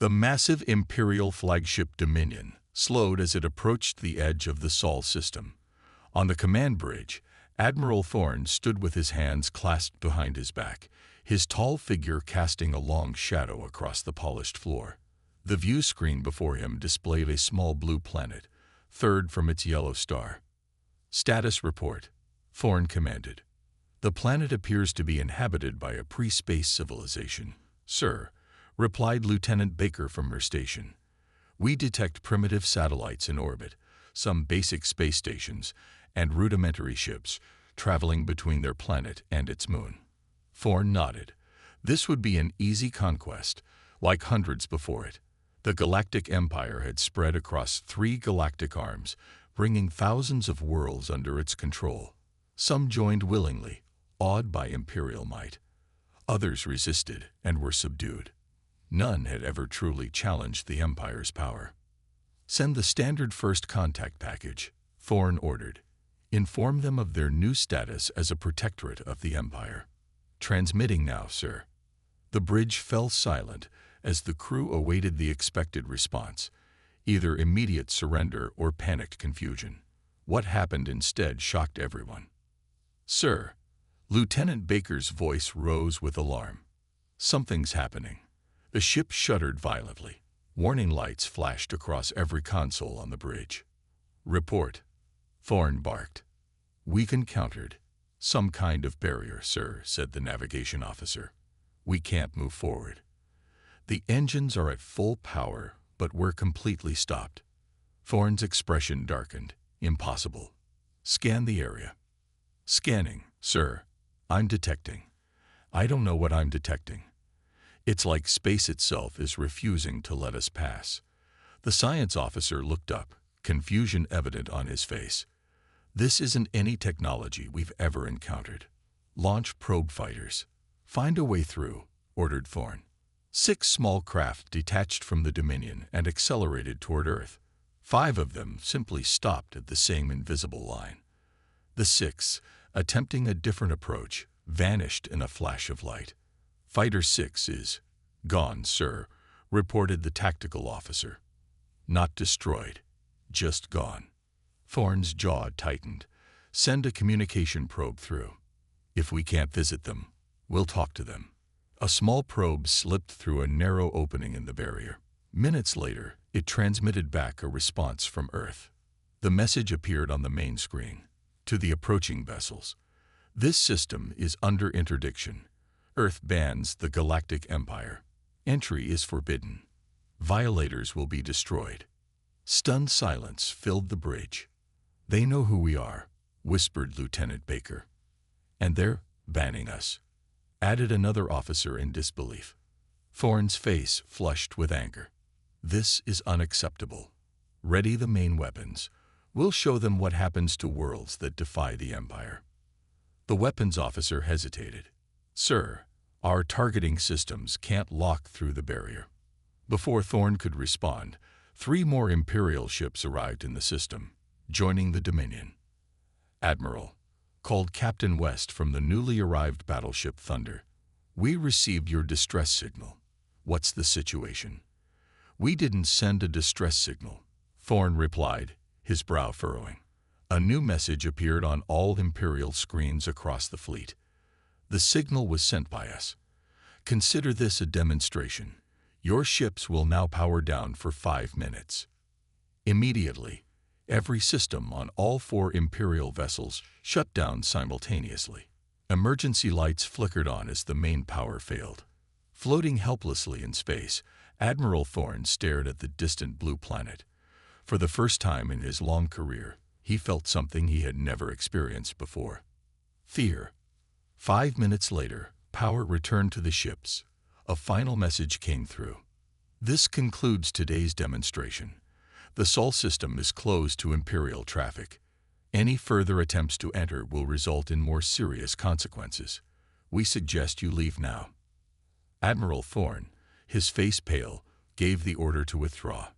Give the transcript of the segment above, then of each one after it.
The massive Imperial flagship Dominion slowed as it approached the edge of the Sol system. On the command bridge, Admiral Thorne stood with his hands clasped behind his back, his tall figure casting a long shadow across the polished floor. The view screen before him displayed a small blue planet, third from its yellow star. "Status report," Thorne commanded. "The planet appears to be inhabited by a pre-space civilization, sir," replied Lieutenant Baker from her station. "We detect primitive satellites in orbit, some basic space stations, and rudimentary ships traveling between their planet and its moon." Thorne nodded. This would be an easy conquest, like hundreds before it. The Galactic Empire had spread across 3 galactic arms, bringing thousands of worlds under its control. Some joined willingly, awed by imperial might. Others resisted and were subdued. None had ever truly challenged the Empire's power. "Send the standard first contact package," Thorne ordered. "Inform them of their new status as a protectorate of the Empire." "Transmitting now, sir." The bridge fell silent as the crew awaited the expected response, either immediate surrender or panicked confusion. What happened instead shocked everyone. "Sir," Lieutenant Baker's voice rose with alarm. "Something's happening." The ship shuddered violently. Warning lights flashed across every console on the bridge. "Report," Thorne barked. "We've encountered some kind of barrier, sir," said the navigation officer. "We can't move forward. The engines are at full power, but we're completely stopped." Thorne's expression darkened. "Impossible. Scan the area." "Scanning, sir. I'm detecting. I don't know what I'm detecting. It's like space itself is refusing to let us pass." The science officer looked up, confusion evident on his face. "This isn't any technology we've ever encountered. Launch probe fighters. Find a way through," ordered Thorne. 6 small craft detached from the Dominion and accelerated toward Earth. 5 of them simply stopped at the same invisible line. The 6th, attempting a different approach, vanished in a flash of light. "Fighter 6 is gone, sir," reported the tactical officer. "Not destroyed, just gone." Thorne's jaw tightened. "Send a communication probe through. If we can't visit them, we'll talk to them." A small probe slipped through a narrow opening in the barrier. Minutes later, it transmitted back a response from Earth. The message appeared on the main screen. "To the approaching vessels. This system is under interdiction. Earth bans the Galactic Empire. Entry is forbidden. Violators will be destroyed." Stunned silence filled the bridge. "They know who we are," whispered Lieutenant Baker. "And they're banning us," added another officer in disbelief. Thorne's face flushed with anger. "This is unacceptable. Ready the main weapons. We'll show them what happens to worlds that defy the Empire." The weapons officer hesitated. "Sir, our targeting systems can't lock through the barrier." Before Thorne could respond, 3 more Imperial ships arrived in the system, joining the Dominion. "Admiral," called Captain West from the newly arrived battleship Thunder, "we received your distress signal. What's the situation?" "We didn't send a distress signal," Thorne replied, his brow furrowing. A new message appeared on all Imperial screens across the fleet. "The signal was sent by us. Consider this a demonstration. Your ships will now power down for 5 minutes." Immediately, every system on all 4 Imperial vessels shut down simultaneously. Emergency lights flickered on as the main power failed. Floating helplessly in space, Admiral Thorne stared at the distant blue planet. For the first time in his long career, he felt something he had never experienced before: fear. 5 minutes later, power returned to the ships. A final message came through. "This concludes today's demonstration. The Sol system is closed to Imperial traffic. Any further attempts to enter will result in more serious consequences. We suggest you leave now." Admiral Thorne, his face pale, gave the order to withdraw.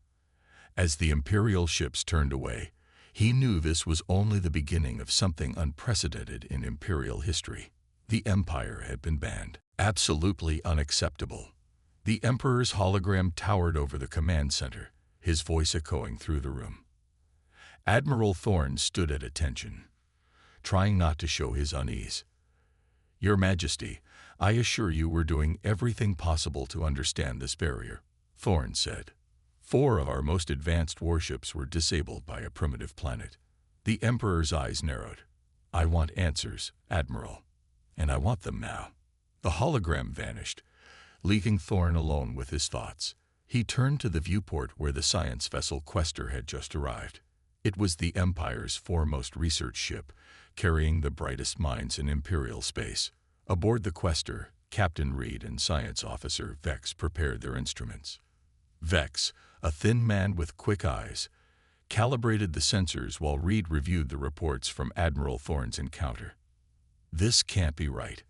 As the Imperial ships turned away, he knew this was only the beginning of something unprecedented in Imperial history. The Empire had been banned. Absolutely unacceptable. The Emperor's hologram towered over the command center, his voice echoing through the room. Admiral Thorne stood at attention, trying not to show his unease. "Your Majesty, I assure you we're doing everything possible to understand this barrier," Thorne said. 4 of our most advanced warships were disabled by a primitive planet. The Emperor's eyes narrowed. "I want answers, Admiral, and I want them now." The hologram vanished, leaving Thorne alone with his thoughts. He turned to the viewport where the science vessel Questor had just arrived. It was the Empire's foremost research ship, carrying the brightest minds in imperial space. Aboard the Questor, Captain Reed and Science Officer Vex prepared their instruments. Vex, a thin man with quick eyes, calibrated the sensors while Reed reviewed the reports from Admiral Thorne's encounter. "This can't be right,"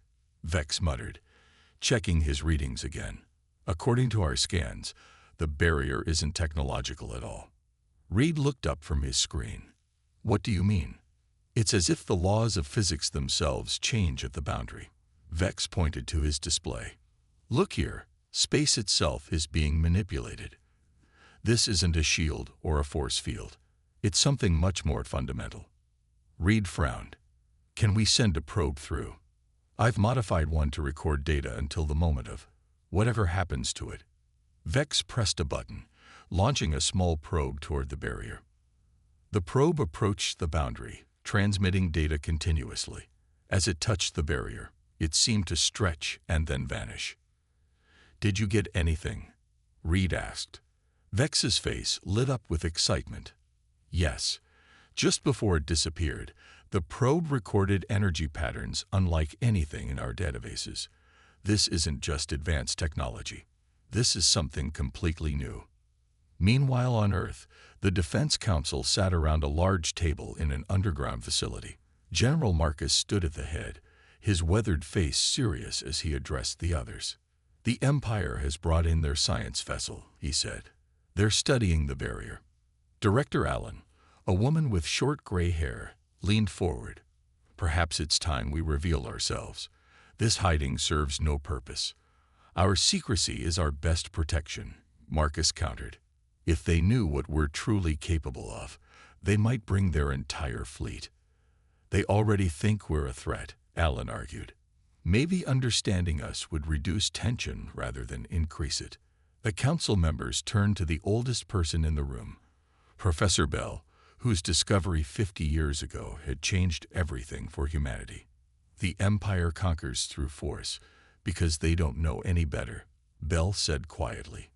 Vex muttered, checking his readings again. "According to our scans, the barrier isn't technological at all." Reed looked up from his screen. "What do you mean?" "It's as if the laws of physics themselves change at the boundary." Vex pointed to his display. "Look here, space itself is being manipulated. This isn't a shield or a force field. It's something much more fundamental." Reed frowned. "Can we send a probe through? I've modified one to record data until the moment of whatever happens to it." Vex pressed a button, launching a small probe toward the barrier. The probe approached the boundary, transmitting data continuously. As it touched the barrier, it seemed to stretch and then vanish. "Did you get anything?" Reed asked. Vex's face lit up with excitement. "Yes. Just before it disappeared, the probe recorded energy patterns unlike anything in our databases. This isn't just advanced technology. This is something completely new." Meanwhile on Earth, the Defense Council sat around a large table in an underground facility. General Marcus stood at the head, his weathered face serious as he addressed the others. "The Empire has brought in their science vessel," he said. "They're studying the barrier." Director Allen, a woman with short gray hair, leaned forward. "Perhaps it's time we reveal ourselves. This hiding serves no purpose." "Our secrecy is our best protection," Marcus countered. "If they knew what we're truly capable of, they might bring their entire fleet." "They already think we're a threat," Allen argued. "Maybe understanding us would reduce tension rather than increase it." The council members turned to the oldest person in the room, Professor Bell, whose discovery 50 years ago had changed everything for humanity. "The Empire conquers through force because they don't know any better," Bell said quietly.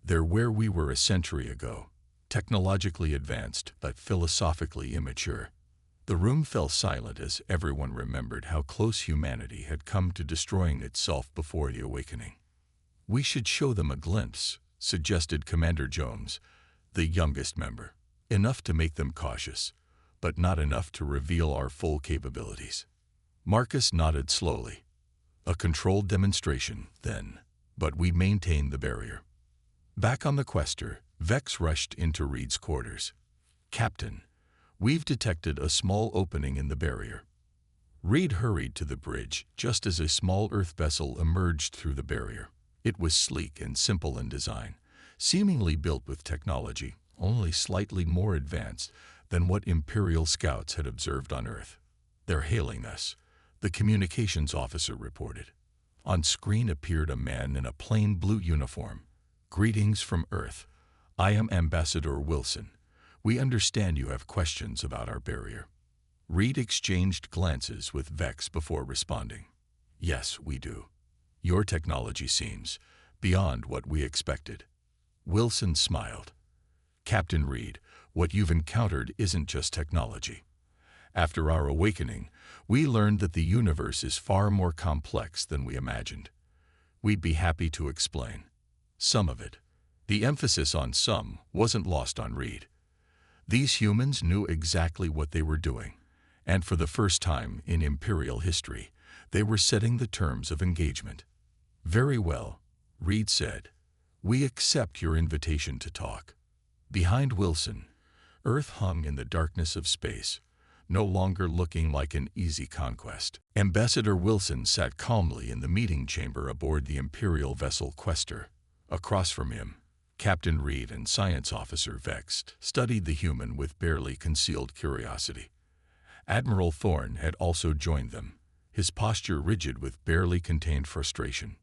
"They're where we were a century ago, technologically advanced but philosophically immature." The room fell silent as everyone remembered how close humanity had come to destroying itself before the awakening. "We should show them a glimpse," suggested Commander Jones, the youngest member. "Enough to make them cautious, but not enough to reveal our full capabilities." Marcus nodded slowly. "A controlled demonstration, then, but we maintain the barrier." Back on the Questor, Vex rushed into Reed's quarters. "Captain, we've detected a small opening in the barrier." Reed hurried to the bridge just as a small Earth vessel emerged through the barrier. It was sleek and simple in design, seemingly built with technology, only slightly more advanced than what Imperial scouts had observed on Earth. "They're hailing us," the communications officer reported. On screen appeared a man in a plain blue uniform. "Greetings from Earth. I am Ambassador Wilson. We understand you have questions about our barrier." Reed exchanged glances with Vex before responding. "Yes, we do. Your technology seems beyond what we expected." Wilson smiled. "Captain Reed, what you've encountered isn't just technology. After our awakening, we learned that the universe is far more complex than we imagined. We'd be happy to explain some of it." The emphasis on some wasn't lost on Reed. These humans knew exactly what they were doing, and for the first time in Imperial history, they were setting the terms of engagement. "Very well," Reed said. "We accept your invitation to talk." Behind Wilson, Earth hung in the darkness of space, no longer looking like an easy conquest. Ambassador Wilson sat calmly in the meeting chamber aboard the Imperial vessel Questor. Across from him, Captain Reed and Science Officer Vext studied the human with barely concealed curiosity. Admiral Thorne had also joined them, his posture rigid with barely contained frustration.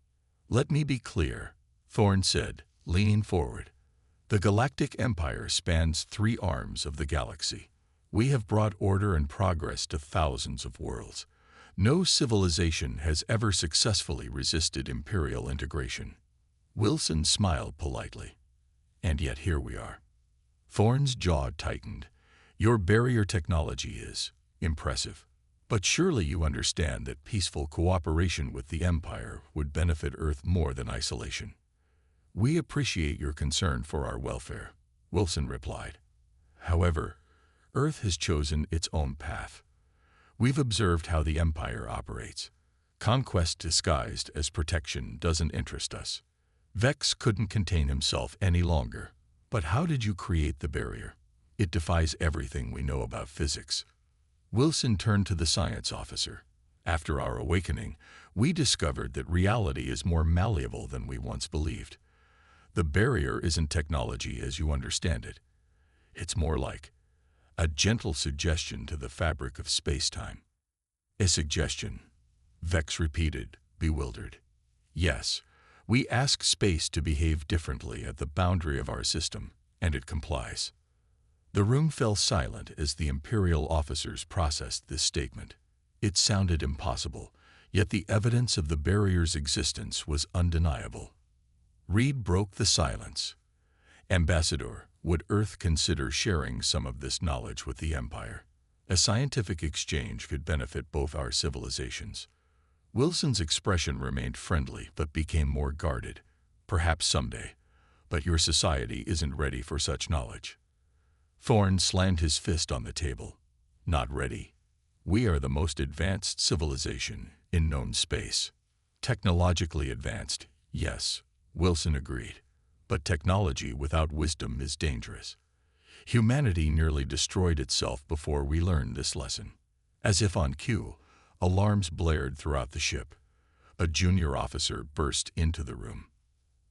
"Let me be clear," Thorne said, leaning forward. "The Galactic Empire spans 3 arms of the galaxy. We have brought order and progress to thousands of worlds. No civilization has ever successfully resisted imperial integration." Wilson smiled politely. "And yet here we are." Thorne's jaw tightened. "Your barrier technology is impressive. But surely you understand that peaceful cooperation with the Empire would benefit Earth more than isolation." "We appreciate your concern for our welfare," Wilson replied. "However, Earth has chosen its own path. We've observed how the Empire operates. Conquest disguised as protection doesn't interest us." Vex couldn't contain himself any longer. "But how did you create the barrier? It defies everything we know about physics." Wilson turned to the science officer. "After our awakening, we discovered that reality is more malleable than we once believed. The barrier isn't technology as you understand it. It's more like a gentle suggestion to the fabric of space-time." "A suggestion," Vex repeated, bewildered. "Yes, we ask space to behave differently at the boundary of our system, and it complies." The room fell silent as the Imperial officers processed this statement. It sounded impossible, yet the evidence of the barrier's existence was undeniable. Reed broke the silence. "Ambassador, would Earth consider sharing some of this knowledge with the Empire? A scientific exchange could benefit both our civilizations." Wilson's expression remained friendly but became more guarded. "Perhaps someday, but your society isn't ready for such knowledge." Thorne slammed his fist on the table. "Not ready. We are the most advanced civilization in known space." "Technologically advanced, yes," Wilson agreed. "But technology without wisdom is dangerous. Humanity nearly destroyed itself before we learned this lesson." As if on cue, alarms blared throughout the ship. A junior officer burst into the room.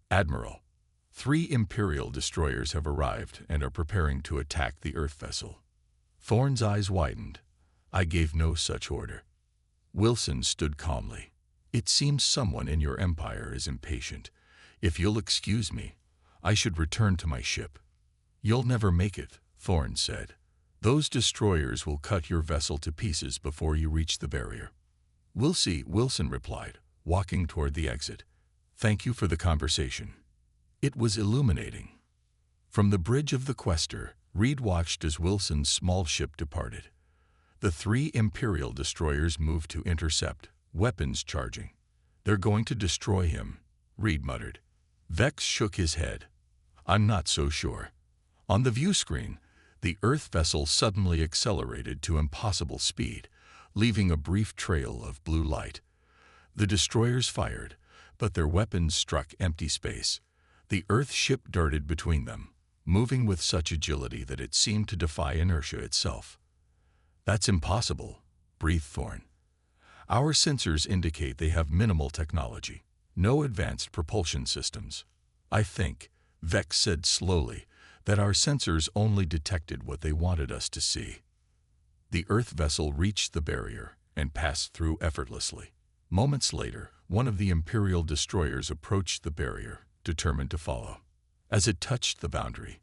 "Admiral, 3 Imperial destroyers have arrived and are preparing to attack the Earth vessel." Thorne's eyes widened. "I gave no such order." Wilson stood calmly. "It seems someone in your empire is impatient. If you'll excuse me, I should return to my ship." "You'll never make it," Thorne said. "Those destroyers will cut your vessel to pieces before you reach the barrier." "We'll see," Wilson replied, walking toward the exit. "Thank you for the conversation." It was illuminating. From the bridge of the Questor, Reed watched as Wilson's small ship departed. The 3 Imperial destroyers moved to intercept, weapons charging. "They're going to destroy him," Reed muttered. Vex shook his head. "I'm not so sure." On the view screen, the Earth vessel suddenly accelerated to impossible speed, leaving a brief trail of blue light. The destroyers fired, but their weapons struck empty space. The Earth ship darted between them, moving with such agility that it seemed to defy inertia itself. "That's impossible," breathed Thorne. "Our sensors indicate they have minimal technology, no advanced propulsion systems." "I think," Vex said slowly, "that our sensors only detected what they wanted us to see." The Earth vessel reached the barrier and passed through effortlessly. Moments later, one of the Imperial destroyers approached the barrier, determined to follow. As it touched the boundary,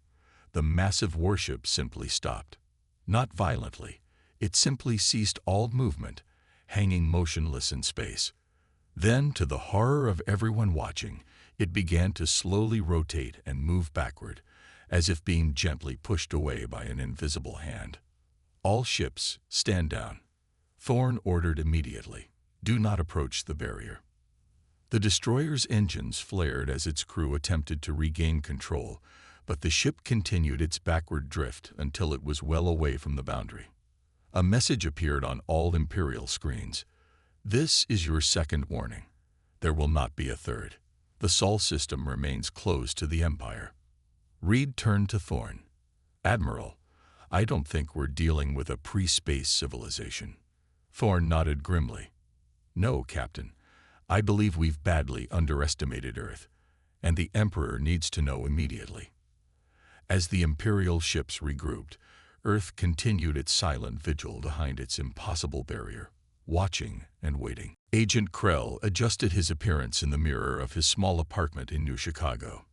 the massive warship simply stopped. Not violently, it simply ceased all movement, hanging motionless in space. Then, to the horror of everyone watching, it began to slowly rotate and move backward, as if being gently pushed away by an invisible hand. "All ships, stand down," Thorne ordered immediately. "Do not approach the barrier." The destroyer's engines flared as its crew attempted to regain control, but the ship continued its backward drift until it was well away from the boundary. A message appeared on all Imperial screens. "This is your second warning. There will not be a third. The Sol system remains closed to the Empire." Reed turned to Thorne. "Admiral, I don't think we're dealing with a pre-space civilization." Thorne nodded grimly. "No, Captain. I believe we've badly underestimated Earth, and the Emperor needs to know immediately." As the Imperial ships regrouped, Earth continued its silent vigil behind its impossible barrier, watching and waiting. Agent Krell adjusted his appearance in the mirror of his small apartment in New Chicago.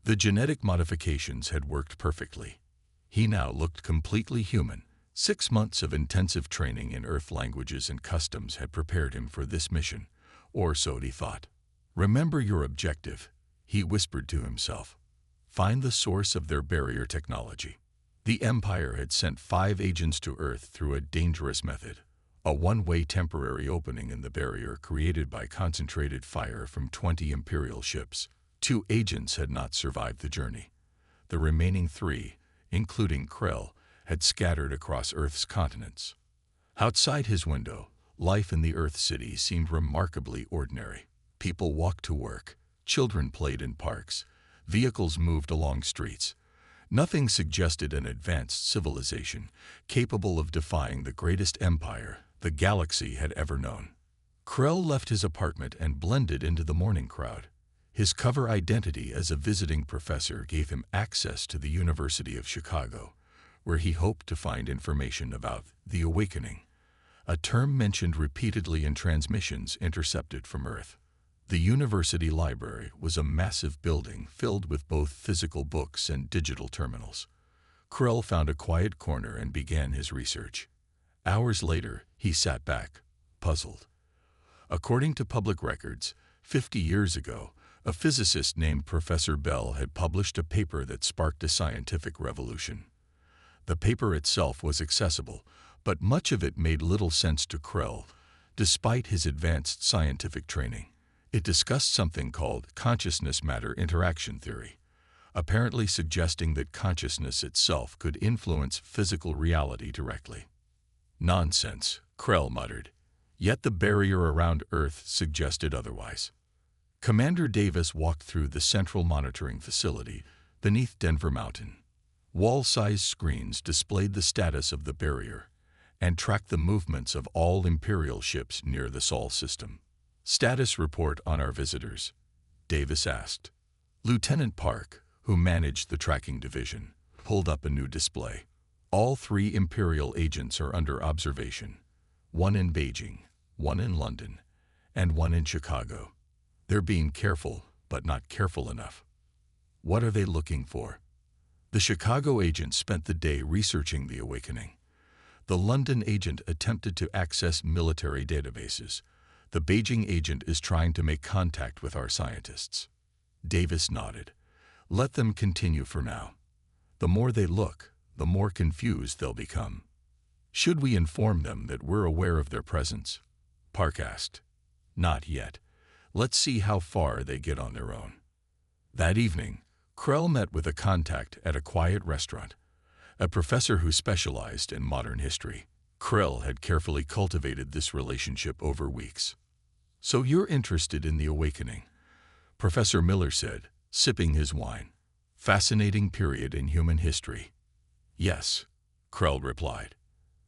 The genetic modifications had worked perfectly. He now looked completely human. 6 months of intensive training in Earth languages and customs had prepared him for this mission, or so he thought. "Remember your objective," he whispered to himself. "Find the source of their barrier technology." The Empire had sent 5 agents to Earth through a dangerous method, a one-way temporary opening in the barrier created by concentrated fire from 20 Imperial ships. 2 agents had not survived the journey. The remaining 3, including Krell, had scattered across Earth's continents. Outside his window, life in the Earth City seemed remarkably ordinary. People walked to work, children played in parks, vehicles moved along streets. Nothing suggested an advanced civilization capable of defying the greatest empire the galaxy had ever known. Krell left his apartment and blended into the morning crowd. His cover identity as a visiting professor gave him access to the University of Chicago, where he hoped to find information about the Awakening, a term mentioned repeatedly in transmissions intercepted from Earth. The university library was a massive building filled with both physical books and digital terminals. Krell found a quiet corner and began his research. Hours later, he sat back, puzzled. According to public records, 50 years ago, a physicist named Professor Bell had published a paper that sparked a scientific revolution. The paper itself was accessible, but much of it made little sense to Krell, despite his advanced scientific training. It discussed something called consciousness-matter interaction theory, apparently suggesting that consciousness itself could influence physical reality directly. "Nonsense," Krell muttered, yet the barrier around Earth suggested otherwise. Commander Davis walked through the central monitoring facility beneath Denver Mountain. Wall-sized screens displayed the status of the barrier and tracked the movements of all Imperial ships near the Sol system. "Status report on our visitors," Davis asked. Lieutenant Park, who managed the tracking division, pulled up a new display. "All 3 Imperial agents are under observation, 1 in Beijing, 1 in London, and 1 in Chicago. They're being careful, but not careful enough." "What are they looking for?" The Chicago agent spent the day researching the Awakening. The London agent attempted to access military databases. The Beijing agent is trying to make contact with our scientists. Davis nodded. "Let them continue for now. The more they look, the more confused they'll become." "Should we inform them that we're aware of their presence?" Park asked. "Not yet. Let's see how far they get on their own." That evening, Krell met with a contact at a quiet restaurant, a professor who specialized in modern history. Krell had carefully cultivated this relationship over weeks. "So you're interested in the Awakening," Professor Miller said, sipping his wine. "Fascinating period in human history." "Yes," Krell replied,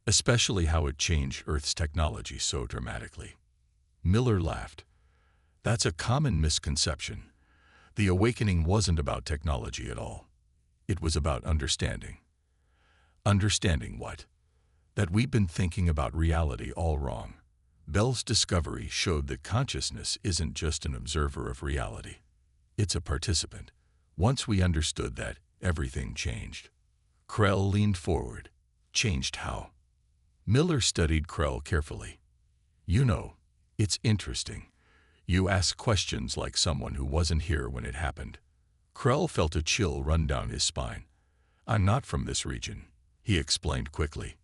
"especially how it changed Earth's technology so dramatically." Miller laughed. "That's a common misconception. The Awakening wasn't about technology at all. It was about understanding." "Understanding what?" "That we've been thinking about reality all wrong. Bell's discovery showed that consciousness isn't just an observer of reality. It's a participant. Once we understood that, everything changed." Krell leaned forward. "Changed how?" Miller studied Krell carefully. "You know, it's interesting. You ask questions like someone who wasn't here when it happened." Krell felt a chill run down his spine. "I'm not from this region," he explained quickly.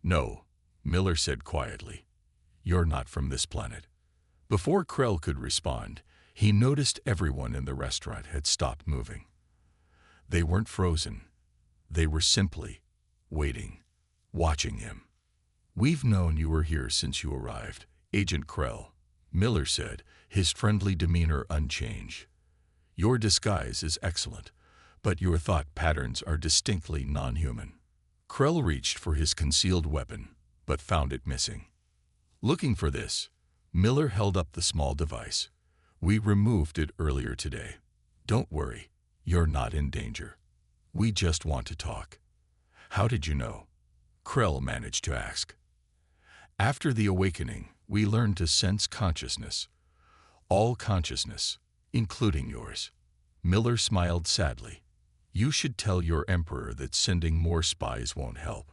"No," Miller said quietly. "You're not from this planet." Before Krell could respond, he noticed everyone in the restaurant had stopped moving. They weren't frozen. They were simply waiting, watching him. "We've known you were here since you arrived, Agent Krell," Miller said, his friendly demeanor unchanged. "Your disguise is excellent, but your thought patterns are distinctly non-human." Krell reached for his concealed weapon, but found it missing. Looking for this, Miller held up the small device. We removed it earlier today. Don't worry, you're not in danger. We just want to talk. How did you know? Krell managed to ask. After the awakening, we learned to sense consciousness. All consciousness, including yours. Miller smiled sadly. You should tell your emperor that sending more spies won't help.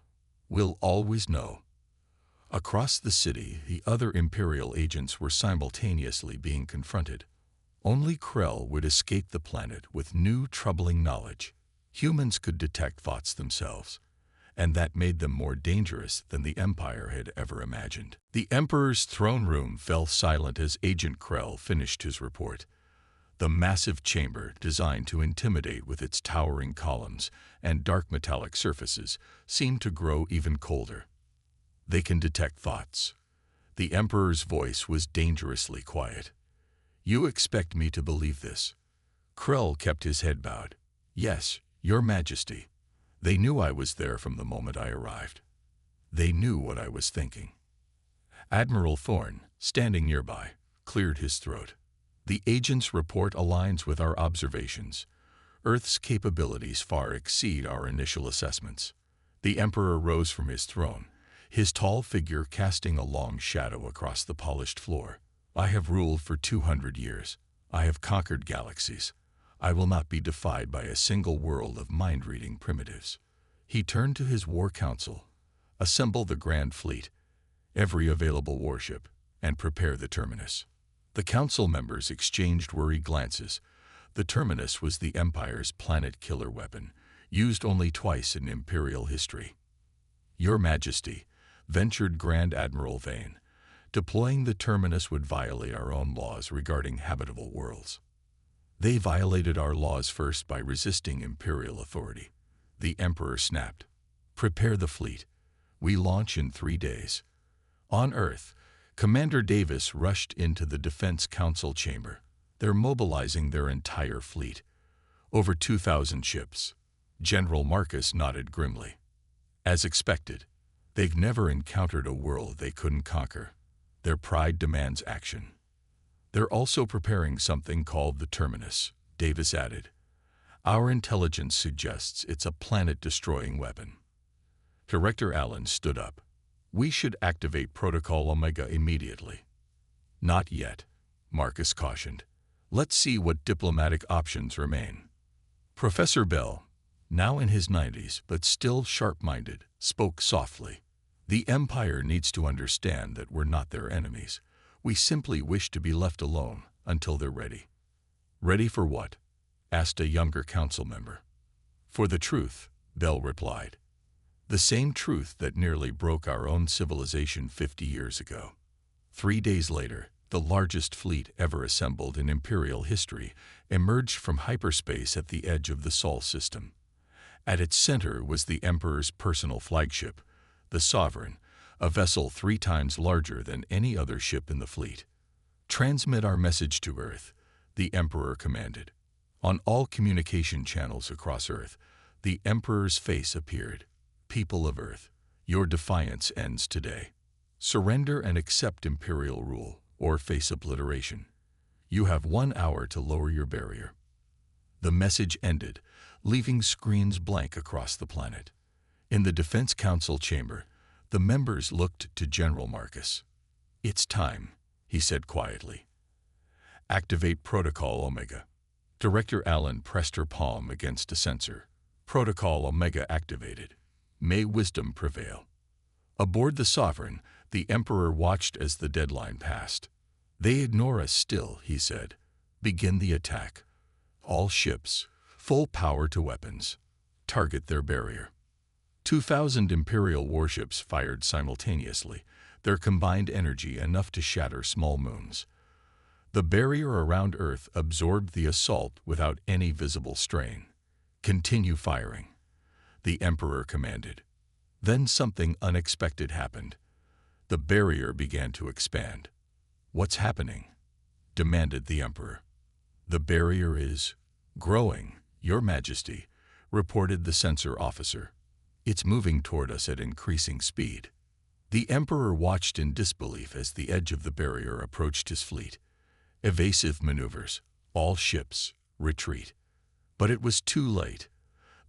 We'll always know. Across the city, the other imperial agents were simultaneously being confronted. Only Krell would escape the planet with new troubling knowledge. Humans could detect thoughts themselves, and that made them more dangerous than the Empire had ever imagined. The Emperor's throne room fell silent as Agent Krell finished his report. The massive chamber, designed to intimidate with its towering columns and dark metallic surfaces, seemed to grow even colder. They can detect thoughts. The Emperor's voice was dangerously quiet. You expect me to believe this? Krell kept his head bowed. Yes, Your Majesty. They knew I was there from the moment I arrived. They knew what I was thinking. Admiral Thorne, standing nearby, cleared his throat. The agent's report aligns with our observations. Earth's capabilities far exceed our initial assessments. The Emperor rose from his throne, his tall figure casting a long shadow across the polished floor. I have ruled for 200 years. I have conquered galaxies. I will not be defied by a single world of mind-reading primitives. He turned to his war council. Assemble the Grand Fleet, every available warship, and prepare the terminus. The council members exchanged worried glances. The terminus was the Empire's planet-killer weapon, used only twice in Imperial history. Your Majesty, ventured Grand Admiral Vane, deploying the terminus would violate our own laws regarding habitable worlds. They violated our laws first by resisting Imperial authority. The Emperor snapped. Prepare the fleet. We launch in 3 days. On Earth, Commander Davis rushed into the Defense Council chamber. They're mobilizing their entire fleet. Over 2,000 ships. General Marcus nodded grimly. As expected, they've never encountered a world they couldn't conquer. Their pride demands action. They're also preparing something called the Terminus, Davis added. Our intelligence suggests it's a planet-destroying weapon. Director Allen stood up. We should activate Protocol Omega immediately. Not yet, Marcus cautioned. Let's see what diplomatic options remain. Professor Bell, now in his 90s but still sharp-minded, spoke softly. The Empire needs to understand that we're not their enemies. We simply wish to be left alone until they're ready. Ready for what? Asked a younger council member. For the truth, Bell replied. The same truth that nearly broke our own civilization 50 years ago. 3 days later, the largest fleet ever assembled in Imperial history emerged from hyperspace at the edge of the Sol system. At its center was the Emperor's personal flagship, the Sovereign, a vessel 3 times larger than any other ship in the fleet. Transmit our message to Earth, the Emperor commanded. On all communication channels across Earth, the Emperor's face appeared. People of Earth, your defiance ends today. Surrender and accept Imperial rule, or face obliteration. You have 1 hour to lower your barrier. The message ended, leaving screens blank across the planet. In the Defense Council chamber, the members looked to General Marcus. It's time, he said quietly. Activate Protocol Omega. Director Allen pressed her palm against a sensor. Protocol Omega activated. May wisdom prevail. Aboard the Sovereign, the Emperor watched as the deadline passed. They ignore us still, he said. Begin the attack. All ships, full power to weapons. Target their barrier. 2,000 Imperial warships fired simultaneously, their combined energy enough to shatter small moons. The barrier around Earth absorbed the assault without any visible strain. Continue firing, the Emperor commanded. Then something unexpected happened. The barrier began to expand. What's happening? Demanded the Emperor. The barrier is growing, Your Majesty, reported the sensor officer. It's moving toward us at increasing speed. The Emperor watched in disbelief as the edge of the barrier approached his fleet. Evasive maneuvers. All ships, retreat. But it was too late.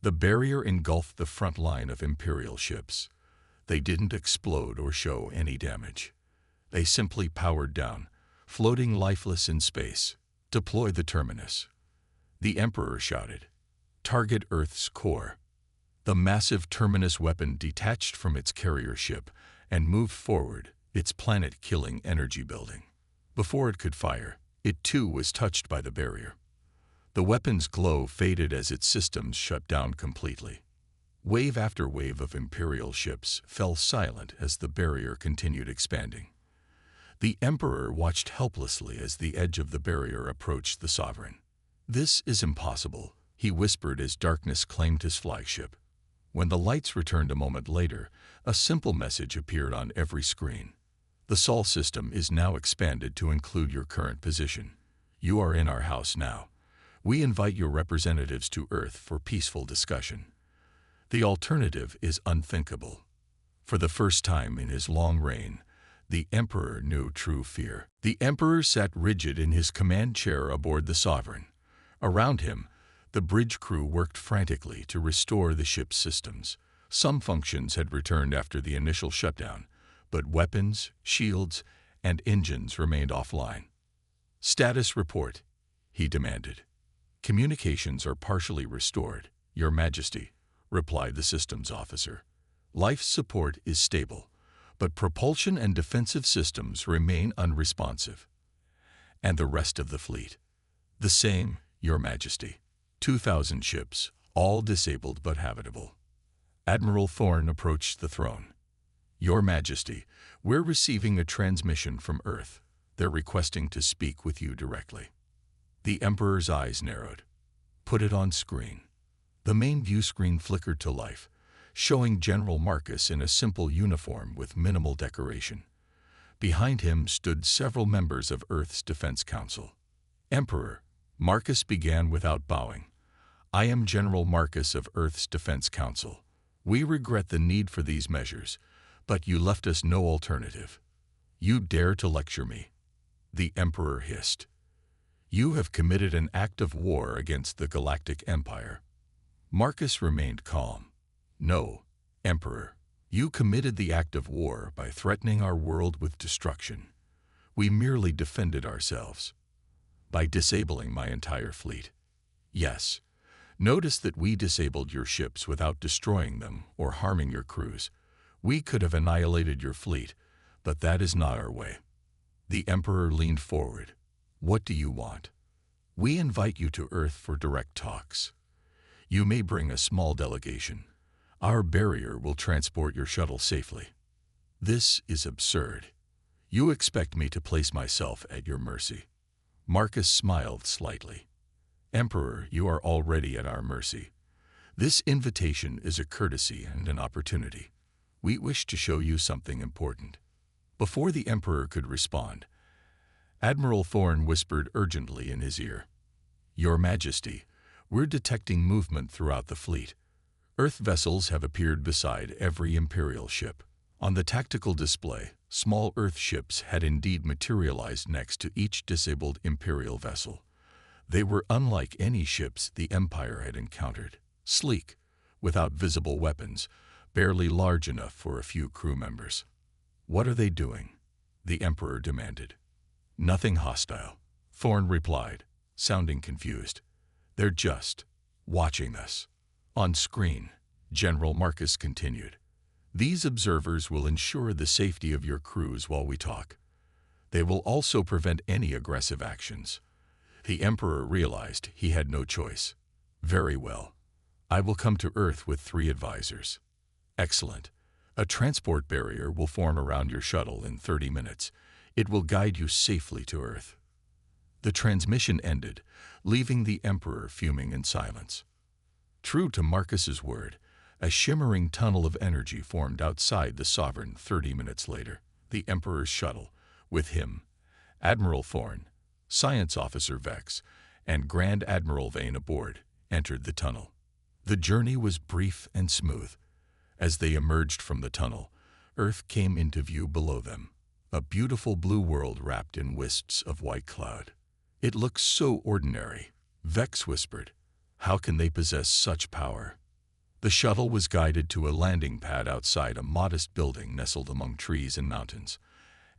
The barrier engulfed the front line of Imperial ships. They didn't explode or show any damage. They simply powered down, floating lifeless in space. Deploy the terminus. The Emperor shouted. Target Earth's core. The massive terminus weapon detached from its carrier ship and moved forward, its planet-killing energy building. Before it could fire, it too was touched by the barrier. The weapon's glow faded as its systems shut down completely. Wave after wave of Imperial ships fell silent as the barrier continued expanding. The Emperor watched helplessly as the edge of the barrier approached the Sovereign. This is impossible, he whispered as darkness claimed his flagship. When the lights returned a moment later, a simple message appeared on every screen. The Sol system is now expanded to include your current position. You are in our house now. We invite your representatives to Earth for peaceful discussion. The alternative is unthinkable. For the first time in his long reign, the Emperor knew true fear. The Emperor sat rigid in his command chair aboard the Sovereign. Around him, the bridge crew worked frantically to restore the ship's systems. Some functions had returned after the initial shutdown, but weapons, shields, and engines remained offline. Status report, he demanded. Communications are partially restored, Your Majesty, replied the systems officer. Life support is stable, but propulsion and defensive systems remain unresponsive. And the rest of the fleet? The same, Your Majesty. 2,000 ships, all disabled but habitable. Admiral Thorne approached the throne. Your Majesty, we're receiving a transmission from Earth. They're requesting to speak with you directly. The Emperor's eyes narrowed. Put it on screen. The main view screen flickered to life, showing General Marcus in a simple uniform with minimal decoration. Behind him stood several members of Earth's Defense Council. Emperor, Marcus began without bowing. I am General Marcus of Earth's Defense Council. We regret the need for these measures, but you left us no alternative. You dare to lecture me? The Emperor hissed. You have committed an act of war against the Galactic Empire. Marcus remained calm. No, Emperor. You committed the act of war by threatening our world with destruction. We merely defended ourselves. By disabling my entire fleet. Yes. Notice that we disabled your ships without destroying them or harming your crews. We could have annihilated your fleet, but that is not our way. The Emperor leaned forward. What do you want? We invite you to Earth for direct talks. You may bring a small delegation. Our barrier will transport your shuttle safely. This is absurd. You expect me to place myself at your mercy. Marcus smiled slightly. Emperor, you are already at our mercy. This invitation is a courtesy and an opportunity. We wish to show you something important. Before the Emperor could respond, Admiral Thorne whispered urgently in his ear. Your Majesty, we're detecting movement throughout the fleet. Earth vessels have appeared beside every Imperial ship. On the tactical display, small Earth ships had indeed materialized next to each disabled Imperial vessel. They were unlike any ships the Empire had encountered. Sleek, without visible weapons, barely large enough for a few crew members. What are they doing? The Emperor demanded. Nothing hostile, Thorne replied, sounding confused. They're just watching us. On screen, General Marcus continued. These observers will ensure the safety of your crews while we talk. They will also prevent any aggressive actions. The Emperor realized he had no choice. Very well. I will come to Earth with 3 advisors. Excellent. A transport barrier will form around your shuttle in 30 minutes. It will guide you safely to Earth. The transmission ended, leaving the Emperor fuming in silence. True to Marcus's word, a shimmering tunnel of energy formed outside the Sovereign 30 minutes later. The Emperor's shuttle, with him, Admiral Thorne, Science Officer Vex, and Grand Admiral Vane aboard, entered the tunnel. The journey was brief and smooth. As they emerged from the tunnel, Earth came into view below them, a beautiful blue world wrapped in wisps of white cloud. It looks so ordinary, Vex whispered. How can they possess such power? The shuttle was guided to a landing pad outside a modest building nestled among trees and mountains.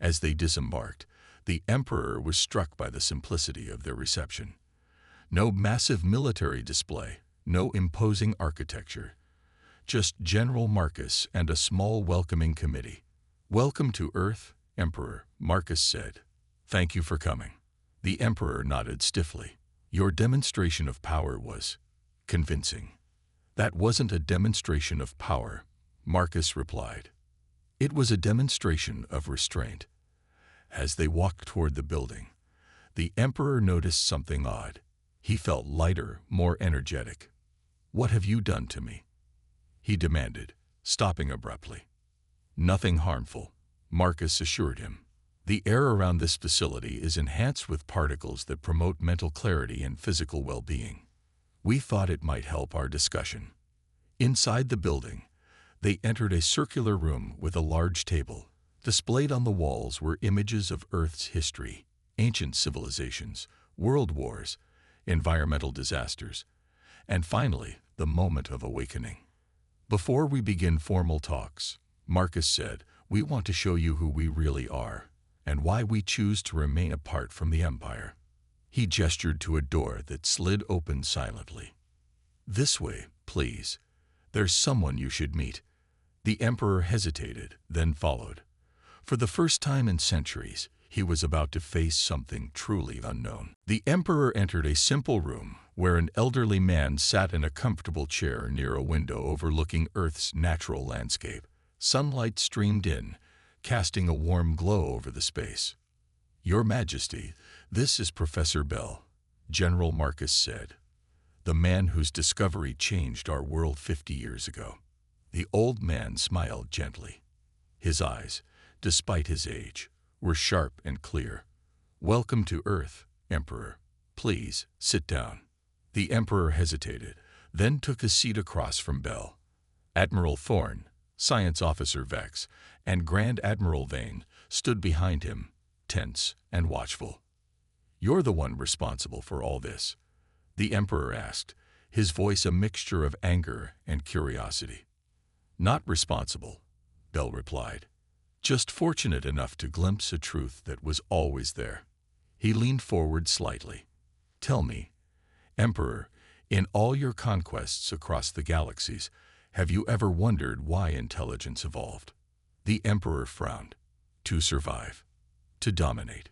As they disembarked, the Emperor was struck by the simplicity of their reception. No massive military display, no imposing architecture. Just General Marcus and a small welcoming committee. "Welcome to Earth, Emperor," Marcus said. "Thank you for coming." The Emperor nodded stiffly. "Your demonstration of power was convincing." "That wasn't a demonstration of power," Marcus replied. "It was a demonstration of restraint." As they walked toward the building, the Emperor noticed something odd. He felt lighter, more energetic. "What have you done to me?" he demanded, stopping abruptly. "Nothing harmful," Marcus assured him. "The air around this facility is enhanced with particles that promote mental clarity and physical well-being. We thought it might help our discussion." Inside the building, they entered a circular room with a large table. Displayed on the walls were images of Earth's history, ancient civilizations, world wars, environmental disasters, and finally, the moment of awakening. "Before we begin formal talks," Marcus said, "we want to show you who we really are, and why we choose to remain apart from the Empire." He gestured to a door that slid open silently. "This way, please. There's someone you should meet." The Emperor hesitated, then followed. For the first time in centuries, he was about to face something truly unknown. The Emperor entered a simple room where an elderly man sat in a comfortable chair near a window overlooking Earth's natural landscape. Sunlight streamed in, casting a warm glow over the space. "Your Majesty, this is Professor Bell," General Marcus said. "The man whose discovery changed our world 50 years ago." The old man smiled gently. His eyes, despite his age, were sharp and clear. "Welcome to Earth, Emperor. Please, sit down." The Emperor hesitated, then took a seat across from Bell. Admiral Thorne, Science Officer Vex, and Grand Admiral Vane stood behind him, tense and watchful. "You're the one responsible for all this?" the Emperor asked, his voice a mixture of anger and curiosity. "Not responsible," Bell replied. "Just fortunate enough to glimpse a truth that was always there." He leaned forward slightly. "Tell me, Emperor, in all your conquests across the galaxies, have you ever wondered why intelligence evolved?" The Emperor frowned. "To survive. To dominate."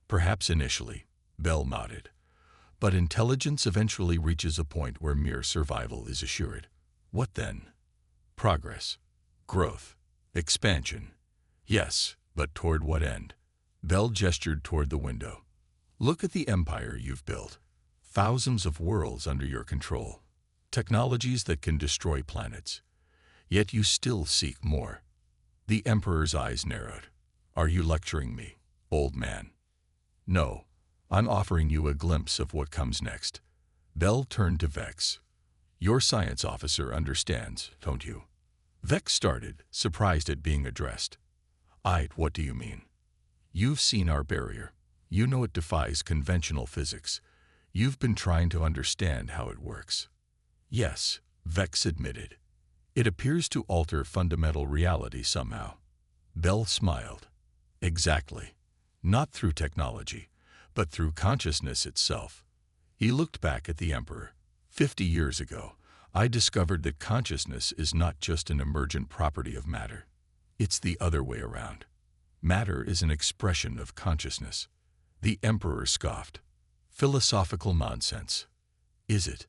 "Perhaps initially," Bell nodded. "But intelligence eventually reaches a point where mere survival is assured." "What then?" "Progress. Growth. Expansion." "Yes, but toward what end?" Bell gestured toward the window. "Look at the empire you've built. Thousands of worlds under your control. Technologies that can destroy planets. Yet you still seek more." The Emperor's eyes narrowed. "Are you lecturing me, old man?" "No, I'm offering you a glimpse of what comes next." Bell turned to Vex. "Your science officer understands, don't you?" Vex started, surprised at being addressed. What do you mean?" "You've seen our barrier. You know it defies conventional physics. You've been trying to understand how it works." "Yes," Vex admitted. "It appears to alter fundamental reality somehow." Bell smiled. "Exactly. Not through technology, but through consciousness itself." He looked back at the Emperor. 50 years ago, I discovered that consciousness is not just an emergent property of matter. It's the other way around. Matter is an expression of consciousness." The Emperor scoffed. "Philosophical nonsense." "Is it?"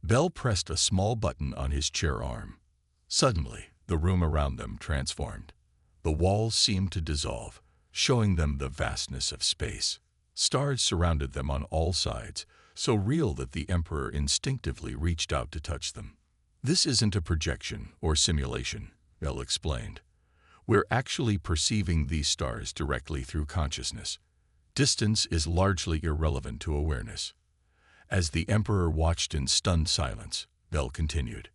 Bell pressed a small button on his chair arm. Suddenly, the room around them transformed. The walls seemed to dissolve, showing them the vastness of space. Stars surrounded them on all sides, so real that the Emperor instinctively reached out to touch them. "This isn't a projection or simulation," Bell explained. "We're actually perceiving these stars directly through consciousness. Distance is largely irrelevant to awareness." As the Emperor watched in stunned silence, Bell continued.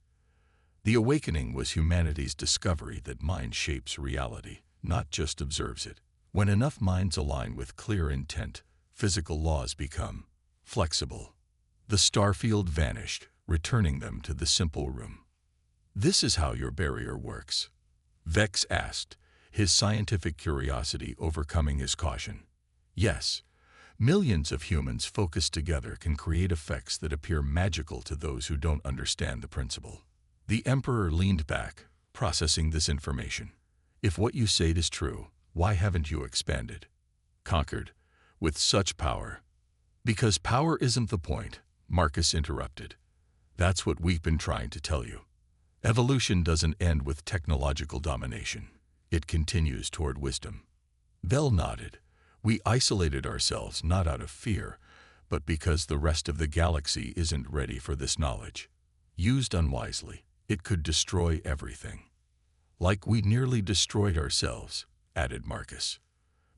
The awakening was humanity's discovery that mind shapes reality, not just observes it. When enough minds align with clear intent, physical laws become flexible. The starfield vanished, returning them to the simple room. "This is how your barrier works?" Vex asked, his scientific curiosity overcoming his caution. "Yes. Millions of humans focused together can create effects that appear magical to those who don't understand the principle." The Emperor leaned back, processing this information. "If what you say is true, why haven't you expanded? Conquered, with such power?" "Because power isn't the point," Marcus interrupted. "That's what we've been trying to tell you. Evolution doesn't end with technological domination. It continues toward wisdom." Bell nodded. "We isolated ourselves not out of fear, but because the rest of the galaxy isn't ready for this knowledge. Used unwisely, it could destroy everything." "Like we nearly destroyed ourselves," added Marcus,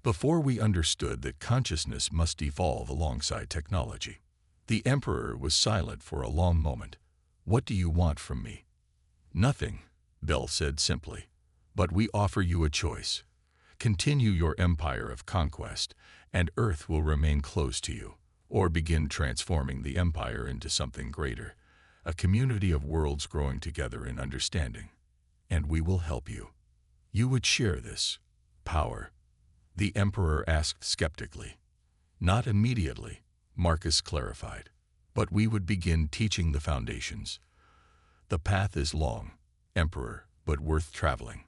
"before we understood that consciousness must evolve alongside technology." The Emperor was silent for a long moment. "What do you want from me?" "Nothing," Bell said simply. "But we offer you a choice. Continue your empire of conquest, and Earth will remain close to you, or begin transforming the empire into something greater, a community of worlds growing together in understanding. And we will help you." "You would share this power?" the Emperor asked skeptically. "Not immediately," Marcus clarified. "But we would begin teaching the foundations. The path is long, Emperor, but worth traveling."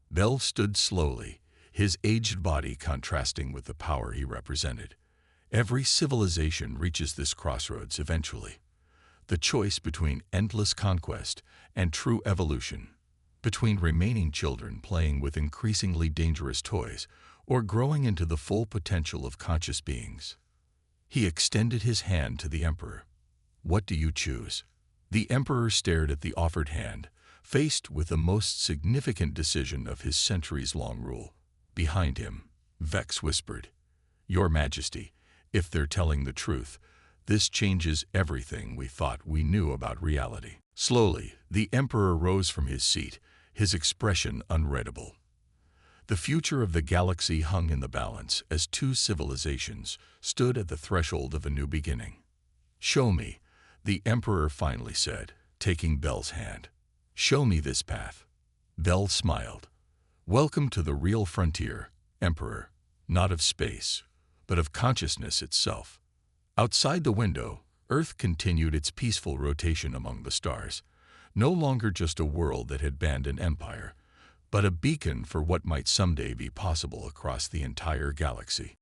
Bell stood slowly, his aged body contrasting with the power he represented. Every civilization reaches this crossroads eventually. The choice between endless conquest and true evolution, between remaining children playing with increasingly dangerous toys or growing into the full potential of conscious beings. He extended his hand to the Emperor. "What do you choose?" The Emperor stared at the offered hand, faced with the most significant decision of his centuries-long rule. Behind him, Vex whispered, "Your Majesty, if they're telling the truth, this changes everything we thought we knew about reality." Slowly, the Emperor rose from his seat, his expression unreadable. The future of the galaxy hung in the balance as two civilizations stood at the threshold of a new beginning. "Show me," the Emperor finally said, taking Bell's hand. "Show me this path." Bell smiled. "Welcome to the real frontier, Emperor, not of space, but of consciousness itself." Outside the window, Earth continued its peaceful rotation among the stars, no longer just a world that had banned an empire, but a beacon for what might someday be possible across the entire galaxy.